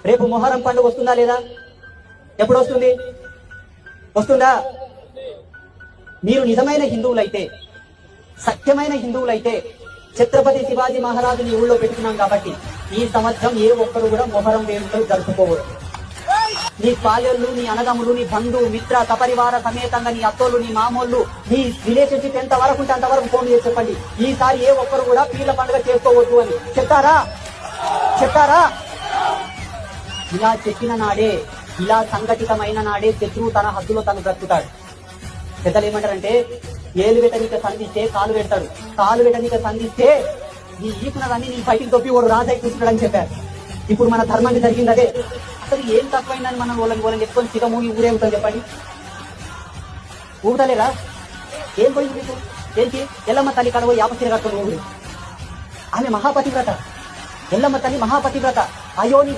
రేపు మొహరం పండుగ వస్తుందా లేదా? ఎప్పుడు వస్తుంది? వస్తుందా? మీరు నిజమైన హిందువులైతే, సత్యమైన హిందువులైతే ఛత్రపతి శివాజీ మహారాజుని ఊళ్ళో పెట్టుకున్నాం కాబట్టి ఈ సంవత్సరం ఏ ఒక్కరు కూడా మొహరం వేడుకలు జరుపుకోవచ్చు. నీ పాలెళ్ళు, నీ అనగములు, నీ బంధు మిత్ర సపరివార సమేతంగా నీ అత్తోళ్ళు, నీ మామూళ్ళు, నీ రిలేషన్షిప్ ఎంత వరకు ఉంటే అంతవరకు ఫోన్ చేసి చెప్పండి. ఈసారి ఏ ఒక్కరు కూడా పీర్ల పండుగ చేసుకోవద్దు అని చెప్తారా? ఇలా చెప్పిన నాడే, ఇలా సంఘటితమైన నాడే శత్రువు తన హద్దులో తను బ్రతుకుతాడు. పెద్దలు ఏమంటారంటే, ఏలు వెటనిక సంధిస్తే కాలు పెడతాడు, కాలు వెటనిక సంధిస్తే నీ ఈకున్నదాన్ని నీ బయటికి తొప్పి వాడు రాజాయి కూర్చున్నాడని చెప్పారు. ఇప్పుడు మన ధర్మాన్ని జరిగింది అదే. అసలు ఏం తక్కువైందని మనం వాళ్ళని చెప్పుకొని చిరమూగి ఊరేగుతాం చెప్పండి? ఊగుతలేరా? ఏం పోయింది మీకు? ఏంటి? ఎల్లమ్మ తల్లి కడవ యాపసిర కట్టుకుని ఊరు. ఆమె మహాపతివ్రత, ఎల్లమ్మ తల్లి మహాపతివ్రత. అయ్యో నీ